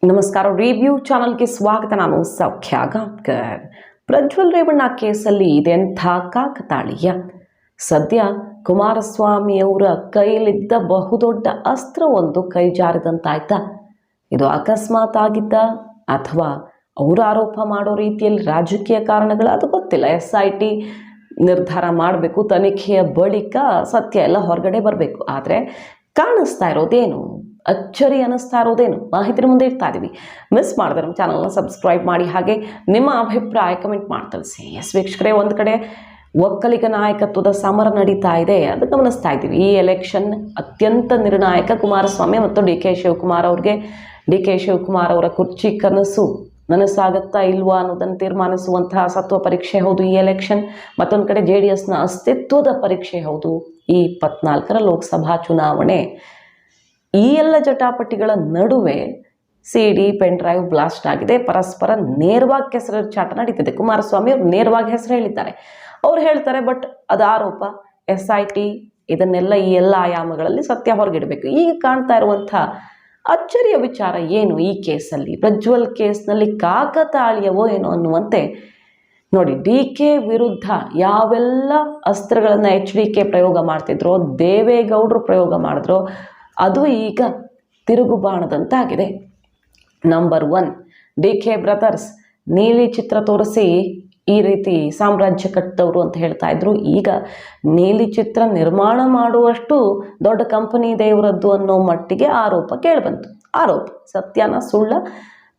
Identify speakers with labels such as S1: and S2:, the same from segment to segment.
S1: ನಮಸ್ಕಾರ. ರಿವ್ಯೂ ಚಾನಲ್ಗೆ ಸ್ವಾಗತ. ನಾನು ಸೌಖ್ಯ ಗಾಂವ್ಕರ್. ಪ್ರಜ್ವಲ್ ರೇವಣ್ಣ ಕೇಸಲ್ಲಿ ಇದೆಂಥ ಕಾಕತಾಳೀಯ. ಸದ್ಯ ಕುಮಾರಸ್ವಾಮಿಯವರ ಕೈಲಿದ್ದ ಬಹುದೊಡ್ಡ ಅಸ್ತ್ರವೊಂದು ಕೈ ಜಾರಿದಂತಾಯ್ತಾ? ಇದು ಅಕಸ್ಮಾತ್ ಆಗಿದ್ದ ಅಥವಾ ಅವರು ಆರೋಪ ಮಾಡೋ ರೀತಿಯಲ್ಲಿ ರಾಜಕೀಯ ಕಾರಣಗಳು, ಅದು ಗೊತ್ತಿಲ್ಲ. SIT ನಿರ್ಧಾರ ಮಾಡಬೇಕು, ತನಿಖೆಯ ಬಳಿಕ ಸತ್ಯ ಎಲ್ಲ ಹೊರಗಡೆ ಬರಬೇಕು. ಆದರೆ ಕಾಣಿಸ್ತಾ ಇರೋದೇನು, ಅಚ್ಚರಿ ಅನ್ನಿಸ್ತಾ ಇರೋದೇನು, ಮಾಹಿತಿ ಮುಂದೆ ಇಡ್ತಾ ಇದ್ದೀವಿ. ಮಿಸ್ ಮಾಡಿದ್ರೆ ನಮ್ಮ ಚಾನಲ್ನ ಸಬ್ಸ್ಕ್ರೈಬ್ ಮಾಡಿ, ಹಾಗೆ ನಿಮ್ಮ ಅಭಿಪ್ರಾಯ ಕಮೆಂಟ್ ಮಾಡಿ ತಿಳಿಸಿ. ವೀಕ್ಷಕರೇ, ಒಂದು ಕಡೆ ಒಕ್ಕಲಿಗ ನಾಯಕತ್ವದ ಸಮರ ನಡೀತಾ ಇದೆ, ಅದು ಗಮನಿಸ್ತಾ ಇದ್ದೀವಿ. ಈ ಎಲೆಕ್ಷನ್ ಅತ್ಯಂತ ನಿರ್ಣಾಯಕ. ಕುಮಾರಸ್ವಾಮಿ ಮತ್ತು DK ಶಿವಕುಮಾರ್ ಅವ್ರಿಗೆ, DK ಶಿವಕುಮಾರ್ ಅವರ ಕುರ್ಚಿ ಕನಸು ನನಸಾಗುತ್ತಾ ಇಲ್ವಾ ಅನ್ನೋದನ್ನು ತೀರ್ಮಾನಿಸುವಂತಹ ಸತ್ವ ಪರೀಕ್ಷೆ ಹೌದು ಈ ಎಲೆಕ್ಷನ್. ಮತ್ತೊಂದು ಕಡೆ JDSನ ಅಸ್ತಿತ್ವದ ಪರೀಕ್ಷೆ ಹೌದು ಈ 24ರ ಲೋಕಸಭಾ ಚುನಾವಣೆ. ಈ ಎಲ್ಲ ಜಟಾಪಟಿಗಳ ನಡುವೆ CD ಪೆನ್ ಡ್ರೈವ್ ಬ್ಲಾಸ್ಟ್ ಆಗಿದೆ. ಪರಸ್ಪರ ನೇರವಾಗಿ ಕೆಸರು ಚಾಟ ನಡೀತಿದೆ. ಕುಮಾರಸ್ವಾಮಿ ಅವರು ನೇರವಾಗಿ ಹೆಸರು ಹೇಳಿದ್ದಾರೆ. ಅವ್ರು ಹೇಳ್ತಾರೆ, ಬಟ್ ಅದು ಆರೋಪ, SIT ಇದನ್ನೆಲ್ಲ ಈ ಎಲ್ಲ ಆಯಾಮಗಳಲ್ಲಿ ಸತ್ಯ ಹೊರಗಿಡಬೇಕು. ಈಗ ಕಾಣ್ತಾ ಇರುವಂಥ ಅಚ್ಚರಿಯ ವಿಚಾರ ಏನು ಈ ಕೇಸಲ್ಲಿ, ಪ್ರಜ್ವಲ್ ಕೇಸ್ನಲ್ಲಿ ಕಾಕತಾಳೀಯವೋ ಏನೋ ಅನ್ನುವಂತೆ ನೋಡಿ. DK ವಿರುದ್ಧ ಯಾವೆಲ್ಲ ಅಸ್ತ್ರಗಳನ್ನು HDK ಪ್ರಯೋಗ ಮಾಡ್ತಿದ್ರೋ, ದೇವೇಗೌಡರು ಪ್ರಯೋಗ ಮಾಡಿದ್ರೋ, ಅದು ಈಗ ತಿರುಗುಬಾಣದಂತಾಗಿದೆ. ನಂಬರ್ 1, DK ಬ್ರದರ್ಸ್ ನೀಲಿ ಚಿತ್ರ ತೋರಿಸಿ ಈ ರೀತಿ ಸಾಮ್ರಾಜ್ಯ ಕಟ್ಟಿದವರು ಅಂತ ಹೇಳ್ತಾ ಇದ್ರು. ಈಗ ನೀಲಿ ಚಿತ್ರ ನಿರ್ಮಾಣ ಮಾಡುವಷ್ಟು ದೊಡ್ಡ ಕಂಪನಿ ಇದೆ ಇವರದ್ದು ಅನ್ನೋ ಮಟ್ಟಿಗೆ ಆರೋಪ ಕೇಳಿಬಂತು. ಆರೋಪ ಸತ್ಯನ ಸುಳ್ಳ,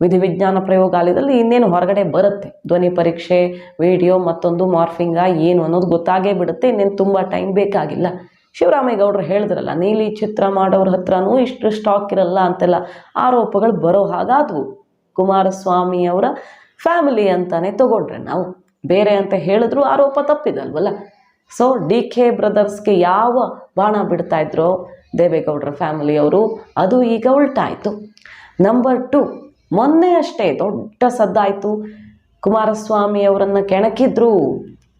S1: ವಿಧಿವಿಜ್ಞಾನ ಪ್ರಯೋಗಾಲಯದಲ್ಲಿ ಇನ್ನೇನು ಹೊರಗಡೆ ಬರುತ್ತೆ. ಧ್ವನಿ ಪರೀಕ್ಷೆ, ವಿಡಿಯೋ, ಮತ್ತೊಂದು ಮಾರ್ಫಿಂಗ ಏನು ಅನ್ನೋದು ಗೊತ್ತಾಗೇ ಬಿಡುತ್ತೆ. ಇನ್ನೇನು ತುಂಬ ಟೈಮ್ ಬೇಕಾಗಿಲ್ಲ. ಶಿವರಾಮೇಗೌಡರು ಹೇಳಿದ್ರಲ್ಲ, ನೀಲಿ ಚಿತ್ರ ಮಾಡೋರ ಹತ್ರನೂ ಇಷ್ಟು ಸ್ಟಾಕ್ ಇರಲ್ಲ ಅಂತೆಲ್ಲ ಆರೋಪಗಳು ಬರೋ ಹಾಗಾದವು. ಕುಮಾರಸ್ವಾಮಿಯವರ ಫ್ಯಾಮಿಲಿ ಅಂತಾನೆ ತಗೊಂಡ್ರೆ ನಾವು, ಬೇರೆ ಅಂತ ಹೇಳಿದ್ರು ಆರೋಪ ತಪ್ಪಿದಲ್ವಲ್ಲ. ಸೊ DK ಬ್ರದರ್ಸ್ಗೆ ಯಾವ ಬಾಣ ಬಿಡ್ತಾ ಇದ್ರೋ ದೇವೇಗೌಡರ ಫ್ಯಾಮಿಲಿಯವರು, ಅದು ಈಗ ಉಲ್ಟಾಯಿತು. ನಂಬರ್ 2, ಮೊನ್ನೆ ಅಷ್ಟೇ ದೊಡ್ಡ ಸದ್ದಾಯಿತು. ಕುಮಾರಸ್ವಾಮಿಯವರನ್ನು ಕೆಣಕಿದ್ರು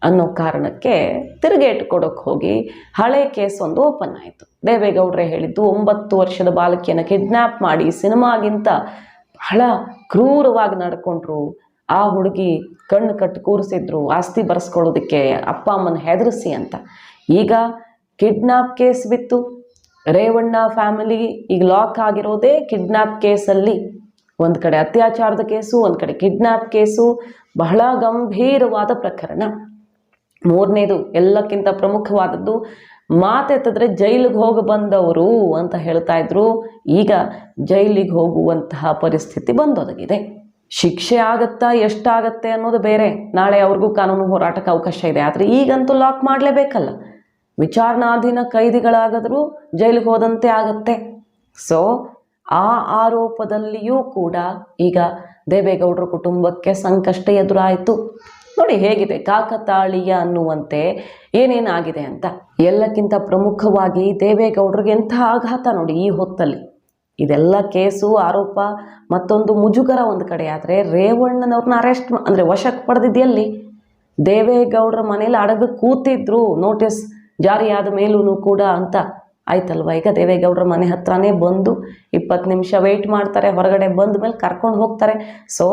S1: ಅನ್ನೋ ಕಾರಣಕ್ಕೆ ತಿರುಗೇಟು ಕೊಡೋಕ್ಕೆ ಹೋಗಿ ಹಳೆ ಕೇಸ್ ಒಂದು ಓಪನ್ ಆಯಿತು. ದೇವೇಗೌಡರೇ ಹೇಳಿದ್ದು, 9 ವರ್ಷದ ಬಾಲಕಿಯನ್ನು ಕಿಡ್ನ್ಯಾಪ್ ಮಾಡಿ ಸಿನಿಮಾಗಿಂತ ಬಹಳ ಕ್ರೂರವಾಗಿ ನಡ್ಕೊಂಡ್ರು. ಆ ಹುಡುಗಿ ಕಣ್ಣು ಕಟ್ಟು ಕೂರಿಸಿದ್ರು ಆಸ್ತಿ ಬರೆಸ್ಕೊಳ್ಳೋದಕ್ಕೆ ಅಪ್ಪ ಅಮ್ಮನ ಹೆದರಿಸಿ ಅಂತ. ಈಗ ಕಿಡ್ನ್ಯಾಪ್ ಕೇಸ್ ಬಿತ್ತು. ರೇವಣ್ಣ ಫ್ಯಾಮಿಲಿ ಈಗ ಲಾಕ್ ಆಗಿರೋದೇ ಕಿಡ್ನ್ಯಾಪ್ ಕೇಸಲ್ಲಿ. ಒಂದು ಕಡೆ ಅತ್ಯಾಚಾರದ ಕೇಸು, ಒಂದು ಕಡೆ ಕಿಡ್ನ್ಯಾಪ್ ಕೇಸು, ಬಹಳ ಗಂಭೀರವಾದ ಪ್ರಕರಣ. 3ನೇದು ಎಲ್ಲಕ್ಕಿಂತ ಪ್ರಮುಖವಾದದ್ದು, ಮಾತೆತ್ತಿದ್ರೆ ಜೈಲಿಗೆ ಹೋಗಿ ಬಂದವರು ಅಂತ ಹೇಳ್ತಾ ಇದ್ರು. ಈಗ ಜೈಲಿಗೆ ಹೋಗುವಂತಹ ಪರಿಸ್ಥಿತಿ ಬಂದೊದಗಿದೆ. ಶಿಕ್ಷೆ ಆಗತ್ತಾ, ಎಷ್ಟಾಗತ್ತೆ ಅನ್ನೋದು ಬೇರೆ, ನಾಳೆ ಅವ್ರಿಗೂ ಕಾನೂನು ಹೋರಾಟಕ್ಕೆ ಅವಕಾಶ ಇದೆ. ಆದರೆ ಈಗಂತೂ ಲಾಕ್ ಮಾಡಲೇಬೇಕಲ್ಲ. ವಿಚಾರಣಾಧೀನ ಕೈದಿಗಳಾಗದರೂ ಜೈಲಿಗೆ ಹೋದಂತೆ ಆಗತ್ತೆ. ಸೊ ಆ ಆರೋಪದಲ್ಲಿಯೂ ಕೂಡ ಈಗ ದೇವೇಗೌಡರ ಕುಟುಂಬಕ್ಕೆ ಸಂಕಷ್ಟ ಎದುರಾಯಿತು. ನೋಡಿ ಹೇಗಿದೆ ಕಾಕತಾಳೀಯ ಅನ್ನುವಂತೆ ಏನೇನಾಗಿದೆ ಅಂತ. ಎಲ್ಲಕ್ಕಿಂತ ಪ್ರಮುಖವಾಗಿ ದೇವೇಗೌಡರಿಗೆ ಎಂಥ ಆಘಾತ ನೋಡಿ ಈ ಹೊತ್ತಲ್ಲಿ. ಇದೆಲ್ಲ ಕೇಸು, ಆರೋಪ, ಮತ್ತೊಂದು ಮುಜುಗರ ಒಂದು ಕಡೆ. ಆದರೆ ರೇವಣ್ಣನವ್ರನ್ನ ಅರೆಸ್ಟ್ ಅಂದರೆ ವಶಕ್ಕೆ ಪಡೆದಿದ್ದೆಲ್ಲಿ? ದೇವೇಗೌಡರ ಮನೇಲಿ ಅಡಗ ಕೂತಿದ್ರು, ನೋಟಿಸ್ ಜಾರಿಯಾದ ಮೇಲೂ ಕೂಡ ಅಂತ ಆಯ್ತಲ್ವ. ಈಗ ದೇವೇಗೌಡರ ಮನೆ ಹತ್ರನೇ ಬಂದು 20 ನಿಮಿಷ ವೆಯ್ಟ್ ಮಾಡ್ತಾರೆ, ಹೊರಗಡೆ ಬಂದ ಮೇಲೆ ಕರ್ಕೊಂಡು ಹೋಗ್ತಾರೆ. ಸೊ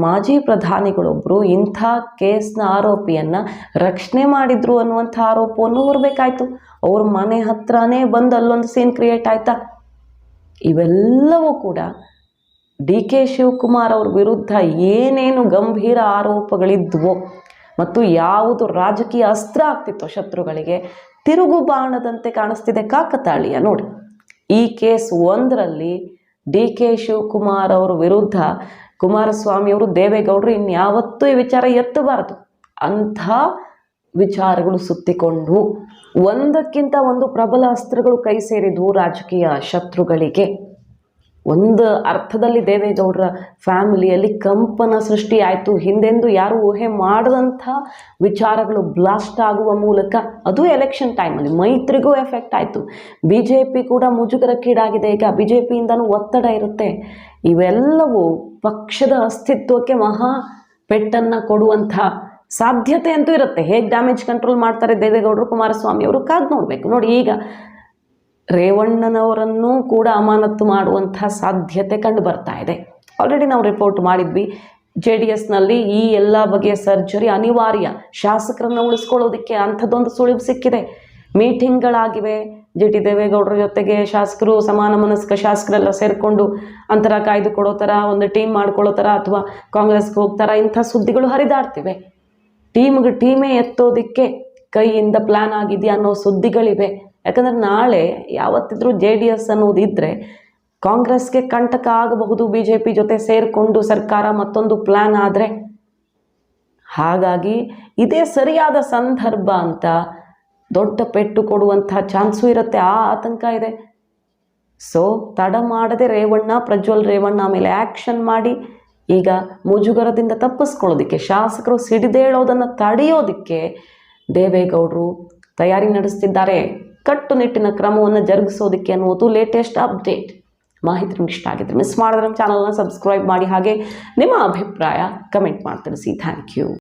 S1: ಮಾಜಿ ಪ್ರಧಾನಿಗಳೊಬ್ಬರು ಇಂಥ ಕೇಸ್ನ ಆರೋಪಿಯನ್ನು ರಕ್ಷಣೆ ಮಾಡಿದ್ರು ಅನ್ನುವಂಥ ಆರೋಪವನ್ನು ಹೊರಬೇಕಾಯ್ತು. ಅವ್ರ ಮನೆ ಹತ್ರನೇ ಬಂದು ಅಲ್ಲೊಂದು ಸೀನ್ ಕ್ರಿಯೇಟ್ ಆಯ್ತಾ? ಇವೆಲ್ಲವೂ ಕೂಡ DK ಶಿವಕುಮಾರ್ ಅವ್ರ ವಿರುದ್ಧ ಏನೇನು ಗಂಭೀರ ಆರೋಪಗಳಿದ್ವೋ ಮತ್ತು ಯಾವುದು ರಾಜಕೀಯ ಅಸ್ತ್ರ ಆಗ್ತಿತ್ತೋ ಶತ್ರುಗಳಿಗೆ, ತಿರುಗುಬಾಣದಂತೆ ಕಾಣಿಸ್ತಿದೆ ಕಾಕತಾಳೀಯ. ನೋಡಿ, ಈ ಕೇಸ್ 1ರಲ್ಲಿ DK ಶಿವಕುಮಾರ್ ಅವ್ರ ವಿರುದ್ಧ ಕುಮಾರಸ್ವಾಮಿಯವರು, ದೇವೇಗೌಡರು ಇನ್ಯಾವತ್ತೂ ಈ ವಿಚಾರ ಎತ್ತಬಾರದು ಅಂಥ ವಿಚಾರಗಳು ಸುತ್ತಿಕೊಂಡು ಒಂದಕ್ಕಿಂತ ಒಂದು ಪ್ರಬಲ ಅಸ್ತ್ರಗಳು ಕೈ ಸೇರಿದ್ವು ರಾಜಕೀಯ ಶತ್ರುಗಳಿಗೆ. ಒಂದು ಅರ್ಥದಲ್ಲಿ ದೇವೇಗೌಡರ ಫ್ಯಾಮಿಲಿಯಲ್ಲಿ ಕಂಪನ ಸೃಷ್ಟಿ ಆಯಿತು. ಹಿಂದೆಂದು ಯಾರು ಊಹೆ ಮಾಡದಂಥ ವಿಚಾರಗಳು ಬ್ಲಾಸ್ಟ್ ಆಗುವ ಮೂಲಕ, ಅದು ಎಲೆಕ್ಷನ್ ಟೈಮಲ್ಲಿ ಮೈತ್ರಿಗೂ ಎಫೆಕ್ಟ್ ಆಯಿತು. BJP ಕೂಡ ಮುಜುಗರಕ್ಕೀಡಾಗಿದೆ. ಈಗ BJPಯಿಂದನೂ ಒತ್ತಡ ಇರುತ್ತೆ. ಇವೆಲ್ಲವೂ ಪಕ್ಷದ ಅಸ್ತಿತ್ವಕ್ಕೆ ಮಹಾ ಪೆಟ್ಟನ್ನು ಕೊಡುವಂಥ ಸಾಧ್ಯತೆ ಅಂತೂ ಇರುತ್ತೆ. ಹೇಗೆ ಡ್ಯಾಮೇಜ್ ಕಂಟ್ರೋಲ್ ಮಾಡ್ತಾರೆ ದೇವೇಗೌಡರು, ಕುಮಾರಸ್ವಾಮಿಯವರು ಕಾದು ನೋಡಬೇಕು. ನೋಡಿ, ಈಗ ರೇವಣ್ಣನವರನ್ನು ಕೂಡ ಅಮಾನತು ಮಾಡುವಂಥ ಸಾಧ್ಯತೆ ಕಂಡು ಬರ್ತಾ ಇದೆ. ಆಲ್ರೆಡಿ ನಾವು ರಿಪೋರ್ಟ್ ಮಾಡಿದ್ವಿ. JDSನಲ್ಲಿ ಈ ಎಲ್ಲ ಬಗೆಯ ಸರ್ಜರಿ ಅನಿವಾರ್ಯ. ಶಾಸಕರನ್ನು ಉಳಿಸ್ಕೊಳ್ಳೋದಕ್ಕೆ ಅಂಥದ್ದೊಂದು ಸುಳಿವು ಸಿಕ್ಕಿದೆ. ಮೀಟಿಂಗ್ಗಳಾಗಿವೆ. JT ದೇವೇಗೌಡರ ಜೊತೆಗೆ ಶಾಸಕರು, ಸಮಾನ ಮನಸ್ಕ ಶಾಸಕರೆಲ್ಲ ಸೇರಿಕೊಂಡು ಅಂತರ ಕಾಯ್ದುಕೊಡೋ ಥರ, ಒಂದು ಟೀಮ್ ಮಾಡ್ಕೊಳ್ಳೋ ಥರ, ಅಥವಾ ಕಾಂಗ್ರೆಸ್ಗೆ ಹೋಗ್ತಾರ, ಇಂಥ ಸುದ್ದಿಗಳು ಹರಿದಾಡ್ತಿವೆ. ಟೀಮೇ ಎತ್ತೋದಕ್ಕೆ ಕೈಯಿಂದ ಪ್ಲ್ಯಾನ್ ಆಗಿದೆಯಾ ಅನ್ನೋ ಸುದ್ದಿಗಳಿವೆ. ಯಾಕಂದರೆ ನಾಳೆ ಯಾವತ್ತಿದ್ರೂ JDS ಅನ್ನೋದಿದ್ದರೆ ಕಾಂಗ್ರೆಸ್ಗೆ ಕಂಟಕ ಆಗಬಹುದು. BJP ಜೊತೆ ಸೇರಿಕೊಂಡು ಸರ್ಕಾರ ಮತ್ತೊಂದು ಪ್ಲ್ಯಾನ್ ಆದರೆ. ಹಾಗಾಗಿ ಇದೇ ಸರಿಯಾದ ಸಂದರ್ಭ ಅಂತ ದೊಡ್ಡ ಪೆಟ್ಟು ಕೊಡುವಂಥ ಚಾನ್ಸು ಇರುತ್ತೆ. ಆ ಆತಂಕ ಇದೆ. ಸೊ ತಡ ಮಾಡದೆ ಪ್ರಜ್ವಲ್ ರೇವಣ್ಣ ಮೇಲೆ ಆ್ಯಕ್ಷನ್ ಮಾಡಿ ಈಗ ಮುಜುಗರದಿಂದ ತಪ್ಪಿಸ್ಕೊಳ್ಳೋದಕ್ಕೆ, ಶಾಸಕರು ಸಿಡಿದೇಳೋದನ್ನು ತಡೆಯೋದಕ್ಕೆ ದೇವೇಗೌಡರು ತಯಾರಿ ನಡೆಸ್ತಿದ್ದಾರೆ. ಕಟ್ಟುನಿಟ್ಟಿನ ಕ್ರಮವನ್ನು ಜರುಗಿಸೋದಕ್ಕೆ ಅನ್ನುವುದು ಲೇಟೆಸ್ಟ್ ಅಪ್ಡೇಟ್. ಮಾಹಿತಿ ನಿಮ್ಗೆ ಇಷ್ಟ ಆಗಿದ್ರೆ ಮಿಸ್ ಮಾಡಿದ್ರೆ ನಮ್ಮ ಚಾನಲ್ನ ಸಬ್ಸ್ಕ್ರೈಬ್ ಮಾಡಿ. ಹಾಗೆ ನಿಮ್ಮ ಅಭಿಪ್ರಾಯ ಕಮೆಂಟ್ ಮಾಡಿ ತಿಳಿಸಿ. Thank you.